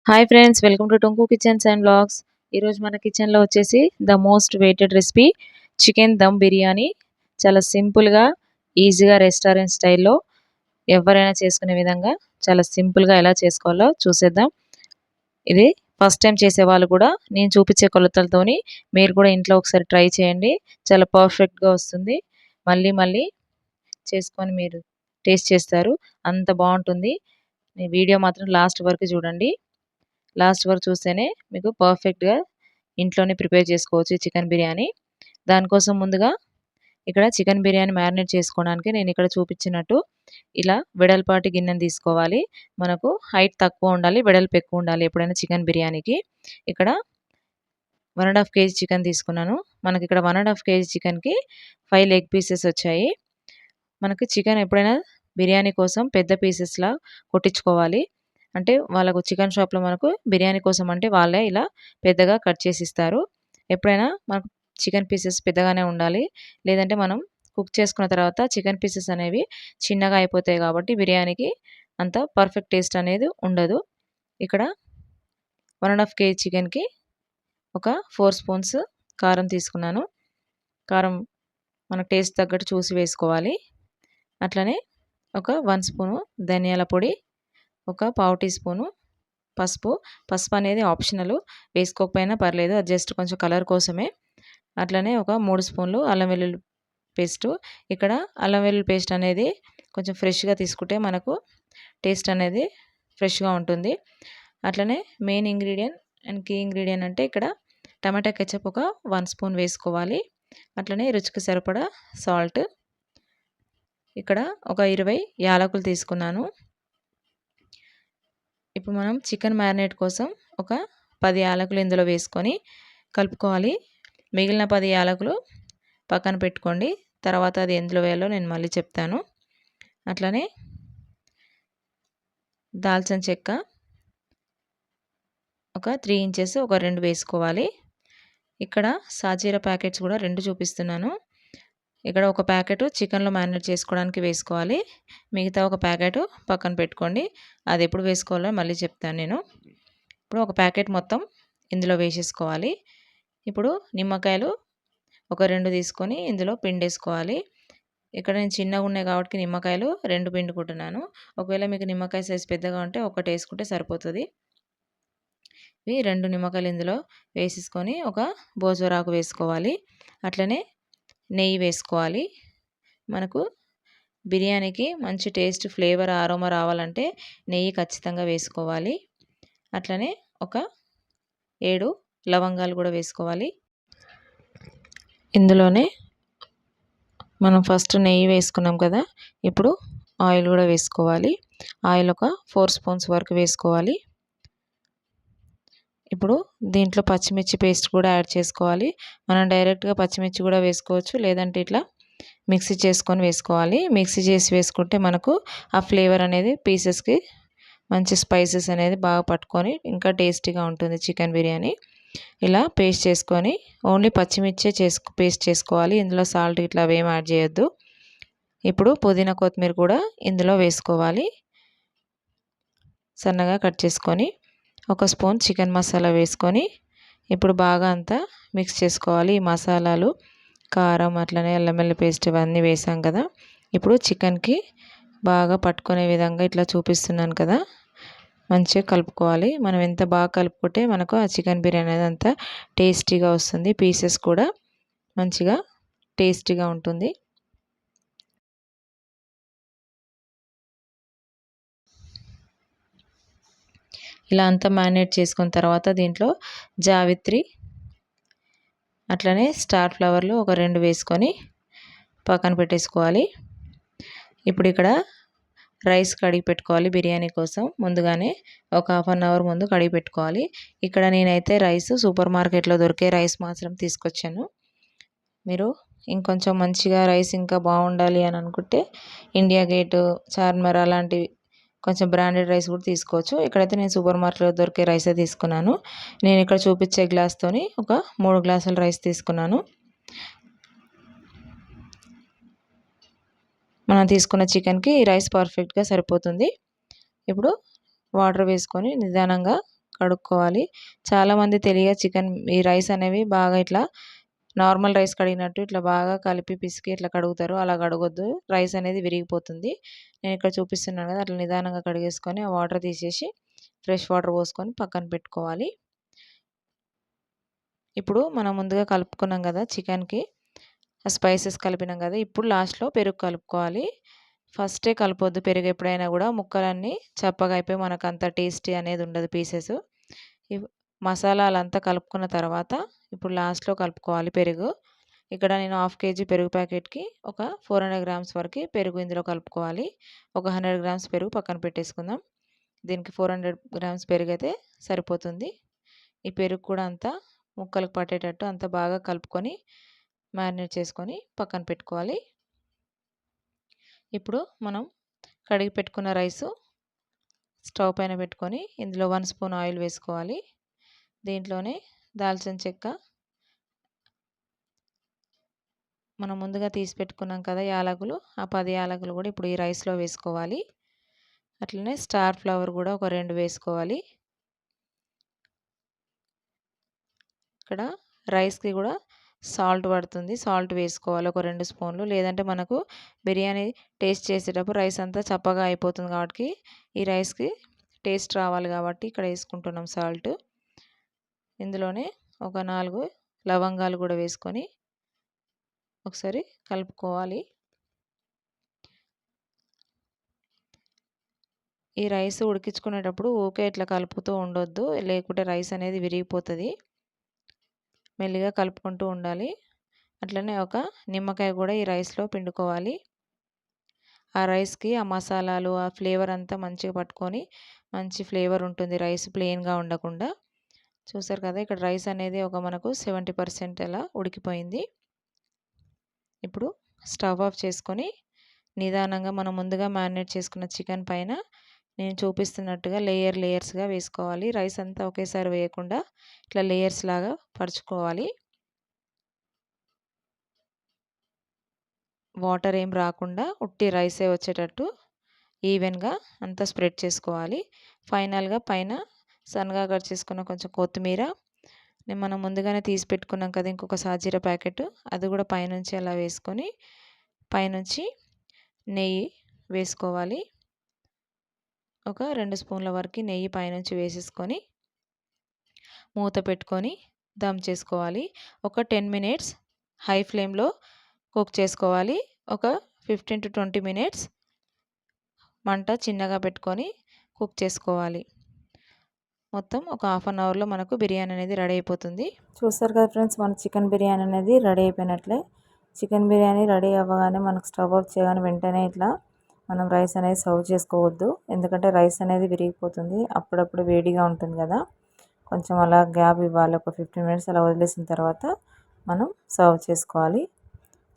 Hi friends, welcome to Tonku Kitchens and Vlogs. ఈరోజు మన కిచెన్లో వచ్చేసి the most waited recipe chicken dum biryani. చాలా సింపుల్గా, ఈజీగా రెస్టారెంట్ స్టైల్లో ఎవరైనా చేసుకునే విధంగా చాలా సింపుల్గా ఎలా చేసుకోవాలో చూసేద్దాం. ఇది ఫస్ట్ టైం చేసేవాళ్ళు కూడా నేను చూపించే కొలతలతోని మీరు కూడా ఇంట్లో ఒకసారి ట్రై చేయండి. చాలా పర్ఫెక్ట్గా వస్తుంది. మళ్ళీ మళ్ళీ చేసుకొని మీరు టేస్ట్ చేస్తారు, అంత బాగుంటుంది. ఈ వీడియో మాత్రం లాస్ట్ వరకు చూడండి. లాస్ట్ వరకు చూస్తేనే మీకు పర్ఫెక్ట్గా ఇంట్లోనే ప్రిపేర్ చేసుకోవచ్చు చికెన్ బిర్యానీ. దానికోసం ముందుగా ఇక్కడ చికెన్ బిర్యానీ మ్యారినేట్ చేసుకోవడానికి నేను ఇక్కడ చూపించినట్టు ఇలా వెడల్పాటి గిన్నెను తీసుకోవాలి. మనకు హైట్ తక్కువ ఉండాలి, వెడల్పు ఎక్కువ ఉండాలి ఎప్పుడైనా చికెన్ బిర్యానీకి. ఇక్కడ 1.5 kg చికెన్ తీసుకున్నాను. మనకి ఇక్కడ 1.5 kg చికెన్కి 5 లెగ్ పీసెస్ వచ్చాయి. మనకి చికెన్ ఎప్పుడైనా బిర్యానీ కోసం పెద్ద పీసెస్లా కొట్టించుకోవాలి. అంటే వాళ్ళకు చికెన్ షాప్లో మనకు బిర్యానీ కోసం అంటే వాళ్ళే ఇలా పెద్దగా కట్ చేసి ఇస్తారు. ఎప్పుడైనా మనకు చికెన్ పీసెస్ పెద్దగానే ఉండాలి, లేదంటే మనం కుక్ చేసుకున్న తర్వాత చికెన్ పీసెస్ అనేవి చిన్నగా అయిపోతాయి కాబట్టి బిర్యానీకి అంత పర్ఫెక్ట్ టేస్ట్ అనేది ఉండదు. ఇక్కడ 1.5 kg చికెన్కి ఒక 4 స్పూన్స్ కారం తీసుకున్నాను. కారం మన టేస్ట్ తగ్గట్టు చూసి వేసుకోవాలి. అట్లనే ఒక 1 స్పూను ధనియాల పొడి, ఒక పావు టీ స్పూను పసుపు. పసుపు అనేది ఆప్షనల్, వేసుకోకపోయినా పర్లేదు, అది జస్ట్ కొంచెం కలర్ కోసమే. అట్లనే ఒక 3 స్పూన్లు అల్లం వెల్లుల్లి పేస్టు. ఇక్కడ అల్లం వెల్లుల్లి పేస్ట్ అనేది కొంచెం ఫ్రెష్గా తీసుకుంటే మనకు టేస్ట్ అనేది ఫ్రెష్గా ఉంటుంది. అట్లనే main ingredient and key ingredient అంటే ఇక్కడ టమాటా కెచప్ ఒక 1 స్పూన్ వేసుకోవాలి. అట్లనే రుచికి సరిపడా సాల్ట్. ఇక్కడ ఒక 20 యాలకులు తీసుకున్నాను. ఇప్పుడు మనం చికెన్ మ్యారినేట్ కోసం ఒక 10 యాలకులు ఇందులో వేసుకొని కలుపుకోవాలి. మిగిలిన 10 యాలకులు పక్కన పెట్టుకోండి, తర్వాత అది ఎందులో వేయాలో నేను మళ్ళీ చెప్తాను. అట్లనే దాల్చిన చెక్క ఒక 3 ఇంచెస్ ఒక 2 వేసుకోవాలి. ఇక్కడ సాజీరా ప్యాకెట్స్ కూడా 2 చూపిస్తున్నాను. ఇక్కడ ఒక ప్యాకెట్ చికెన్లో మ్యారినేట్ చేసుకోవడానికి వేసుకోవాలి, మిగతా ఒక ప్యాకెట్ పక్కన పెట్టుకోండి. అది ఎప్పుడు వేసుకోవాలో మళ్ళీ చెప్తాను నేను. ఇప్పుడు ఒక ప్యాకెట్ మొత్తం ఇందులో వేసేసుకోవాలి. ఇప్పుడు నిమ్మకాయలు ఒక 2 తీసుకొని ఇందులో పిండేసుకోవాలి. ఇక్కడ నేను చిన్నగా ఉన్నాయి కాబట్టి నిమ్మకాయలు 2 పిండుకుంటున్నాను. ఒకవేళ మీకు నిమ్మకాయ సైజ్ పెద్దగా ఉంటే ఒకటి వేసుకుంటే సరిపోతుంది. ఇవి 2 నిమ్మకాయలు ఇందులో వేసేసుకొని ఒక బోజరాకు వేసుకోవాలి. అట్లనే నెయ్యి వేసుకోవాలి. మనకు బిర్యానీకి మంచి టేస్ట్, ఫ్లేవర్, ఆరోమా రావాలంటే నెయ్యి ఖచ్చితంగా వేసుకోవాలి. అట్లనే ఒక 7 లవంగాలు కూడా వేసుకోవాలి. ఇందులోనే మనం ఫస్ట్ నెయ్యి వేసుకున్నాం కదా, ఇప్పుడు ఆయిల్ కూడా వేసుకోవాలి. ఆయిల్ ఒక 4 స్పూన్స్ వరకు వేసుకోవాలి. ఇప్పుడు దీంట్లో పచ్చిమిర్చి పేస్ట్ కూడా యాడ్ చేసుకోవాలి. మనం డైరెక్ట్గా పచ్చిమిర్చి కూడా వేసుకోవచ్చు, లేదంటే ఇట్లా మిక్సీ చేసుకొని వేసుకోవాలి. మిక్సీ చేసి వేసుకుంటే మనకు ఆ ఫ్లేవర్ అనేది పీసెస్కి మంచి స్పైసెస్ అనేది బాగా పట్టుకొని ఇంకా టేస్టీగా ఉంటుంది చికెన్ బిర్యానీ. ఇలా పేస్ట్ చేసుకొని ఓన్లీ పచ్చిమిర్చే పేస్ట్ చేసుకోవాలి. ఇందులో సాల్ట్ ఇట్లా అవేం యాడ్ చేయొద్దు. ఇప్పుడు పుదీనా కొత్తిమీర కూడా ఇందులో వేసుకోవాలి. సన్నగా కట్ చేసుకొని ఒక స్పూన్ చికెన్ మసాలా వేసుకొని ఇప్పుడు బాగా అంతా మిక్స్ చేసుకోవాలి. ఈ మసాలాలు, కారం, అట్లనే అల్లం వెల్లుల్లి పేస్ట్ ఇవన్నీ వేసాం కదా, ఇప్పుడు చికెన్కి బాగా పట్టుకునే విధంగా ఇట్లా చూపిస్తున్నాను కదా, మంచిగా కలుపుకోవాలి. మనం ఎంత బాగా కలుపుకుంటే మనకు ఆ చికెన్ బిర్యానీ అనేది అంత టేస్టీగా వస్తుంది. పీసెస్ కూడా మంచిగా టేస్టీగా ఉంటుంది. ఇలా అంతా మ్యారినేట్ చేసుకున్న తర్వాత దీంట్లో జావిత్రి, అట్లనే స్టార్ ఫ్లవర్లు ఒక 2 వేసుకొని పక్కన పెట్టేసుకోవాలి. ఇప్పుడు ఇక్కడ రైస్ కడిగి పెట్టుకోవాలి. బిర్యానీ కోసం ముందుగానే ఒక 1/2 అవర్ ముందు కడిగి పెట్టుకోవాలి. ఇక్కడ నేనైతే రైస్ సూపర్ మార్కెట్లో దొరికే రైస్ మాత్రం తీసుకొచ్చాను. మీరు ఇంకొంచెం మంచిగా రైస్ ఇంకా బాగుండాలి అని అనుకుంటే ఇండియా గేట్, చార్మినార్ అలాంటివి కొంచెం బ్రాండెడ్ రైస్ కూడా తీసుకోవచ్చు. ఇక్కడైతే నేను సూపర్ మార్కెట్లో దొరికే రైసే తీసుకున్నాను. నేను ఇక్కడ చూపించే గ్లాస్తోని ఒక 3 గ్లాసుల రైస్ తీసుకున్నాను. మనం తీసుకున్న చికెన్కి ఈ రైస్ పర్ఫెక్ట్గా సరిపోతుంది. ఇప్పుడు వాటర్ వేసుకొని నిదానంగా కడుక్కోవాలి. చాలామంది తెలియక ఈ రైస్ అనేవి బాగా ఇట్లా నార్మల్ రైస్ కడిగినట్టు ఇట్లా బాగా కలిపి పిసికి ఇట్లా కడుగుతారు. అలా కడగొద్దు, రైస్ అనేది విరిగిపోతుంది. నేను ఇక్కడ చూపిస్తున్నాను కదా, అట్లా నిదానంగా కడిగేసుకొని ఆ వాటర్ తీసేసి ఫ్రెష్ వాటర్ పోసుకొని పక్కన పెట్టుకోవాలి. ఇప్పుడు మనం ముందుగా కలుపుకున్నాం కదా చికెన్కి, స్పైసెస్ కలిపినాం కదా, ఇప్పుడు లాస్ట్లో పెరుగు కలుపుకోవాలి. ఫస్టే కలపొద్దు పెరుగు ఎప్పుడైనా కూడా, ముక్కలన్నీ చప్పగా అయిపోయి మనకు అంత టేస్టీ అనేది ఉండదు పీసెస్. మసాలాలంతా కలుపుకున్న తర్వాత ఇప్పుడు లాస్ట్లో కలుపుకోవాలి పెరుగు. ఇక్కడ నేను 1/2 kg పెరుగు ప్యాకెట్కి ఒక 400 grams వరకు పెరుగు ఇందులో కలుపుకోవాలి. ఒక 100 grams పెరుగు పక్కన పెట్టేసుకుందాం. దీనికి 400 grams పెరుగు అయితే సరిపోతుంది. ఈ పెరుగు కూడా అంతా ముక్కలకు పట్టేటట్టు అంతా బాగా కలుపుకొని మ్యారినేట్ చేసుకొని పక్కన పెట్టుకోవాలి. ఇప్పుడు మనం కడిగి పెట్టుకున్న రైసు స్టవ్ పైన పెట్టుకొని ఇందులో 1 స్పూన్ ఆయిల్ వేసుకోవాలి. దీంట్లోనే దాల్చిన చెక్క, మనం ముందుగా తీసి పెట్టుకున్నాం కదా యాలకులు, ఆ 10 యాలకులు కూడా ఇప్పుడు ఈ రైస్లో వేసుకోవాలి. అట్లనే స్టార్ ఫ్లవర్ కూడా ఒక 2 వేసుకోవాలి. ఇక్కడ రైస్కి కూడా సాల్ట్ పడుతుంది, సాల్ట్ వేసుకోవాలి ఒక 2 స్పూన్లు. లేదంటే మనకు బిర్యానీ టేస్ట్ చేసేటప్పుడు రైస్ అంతా చప్పగా అయిపోతుంది కాబట్టి ఈ రైస్కి టేస్ట్ రావాలి కాబట్టి ఇక్కడ వేసుకుంటున్నాం సాల్ట్. ఇందులోనే ఒక 4 లవంగాలు కూడా వేసుకొని ఒకసారి కలుపుకోవాలి. ఈ రైస్ ఉడికించుకునేటప్పుడు ఊకే ఇట్లా కలుపుతూ ఉండొద్దు, లేకుంటే రైస్ అనేది విరిగిపోతుంది. మెల్లిగా కలుపుకుంటూ ఉండాలి. అట్లనే ఒక నిమ్మకాయ కూడా ఈ రైస్లో పిండుకోవాలి. ఆ రైస్కి ఆ మసాలాలు ఆ ఫ్లేవర్ అంతా మంచిగా పట్టుకొని మంచి ఫ్లేవర్ ఉంటుంది రైస్ ప్లెయిన్గా ఉండకుండా. చూసారు కదా, ఇక్కడ రైస్ అనేది ఒక మనకు 70% అలా ఉడికిపోయింది. ఇప్పుడు స్టవ్ ఆఫ్ చేసుకొని నిదానంగా మనం ముందుగా మ్యారినేట్ చేసుకున్న చికెన్ పైన నేను చూపిస్తున్నట్టుగా లేయర్స్గా వేసుకోవాలి. రైస్ అంతా ఒకేసారి వేయకుండా ఇట్లా లేయర్స్ లాగా పరుచుకోవాలి. వాటర్ ఏం రాకుండా ఉట్టి రైసే వచ్చేటట్టు ఈవెన్గా అంతా స్ప్రెడ్ చేసుకోవాలి. ఫైనల్గా పైన సన్నగా కట్ చేసుకున్న కొంచెం కొత్తిమీర, మనం ముందుగానే తీసి పెట్టుకున్నాం కదా ఇంకొక సాజీర ప్యాకెట్, అది కూడా పైనుంచి అలా వేసుకొని పైనుంచి నెయ్యి వేసుకోవాలి. ఒక 2 స్పూన్ల వరకు నెయ్యి పైనుంచి వేసేసుకొని మూత పెట్టుకొని దమ్ చేసుకోవాలి. ఒక 10 minutes హై ఫ్లేమ్లో కుక్ చేసుకోవాలి. ఒక 15 to 20 minutes మంట చిన్నగా పెట్టుకొని కుక్ చేసుకోవాలి. మొత్తం ఒక 1/2 అవర్లో మనకు బిర్యానీ అనేది రెడీ అయిపోతుంది. చూస్తారు కదా ఫ్రెండ్స్, మన చికెన్ బిర్యానీ అనేది రెడీ అయిపోయినట్లే. చికెన్ బిర్యానీ రెడీ అవ్వగానే మనకు స్టవ్ ఆఫ్ చేయగానే వెంటనే ఇట్లా మనం రైస్ అనేది సర్వ్ చేసుకోవద్దు, ఎందుకంటే రైస్ అనేది విరిగిపోతుంది. అప్పుడప్పుడు వేడిగా ఉంటుంది కదా, కొంచెం అలా గ్యాప్ ఇవ్వాలి. ఒక 15 minutes అలా వదిలేసిన తర్వాత మనం సర్వ్ చేసుకోవాలి.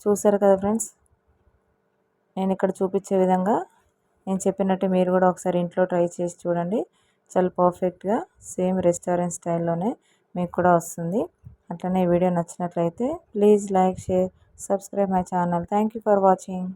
చూసారు కదా ఫ్రెండ్స్, నేను ఇక్కడ చూపించే విధంగా నేను చెప్పినట్టు మీరు కూడా ఒకసారి ఇంట్లో ట్రై చేసి చూడండి. చాలా పర్ఫెక్ట్గా సేమ్ రెస్టారెంట్ స్టైల్లోనే మీకు కూడా వస్తుంది. అట్లనే వీడియో నచ్చినట్లయితే please like, share, subscribe my channel. Thank you for watching.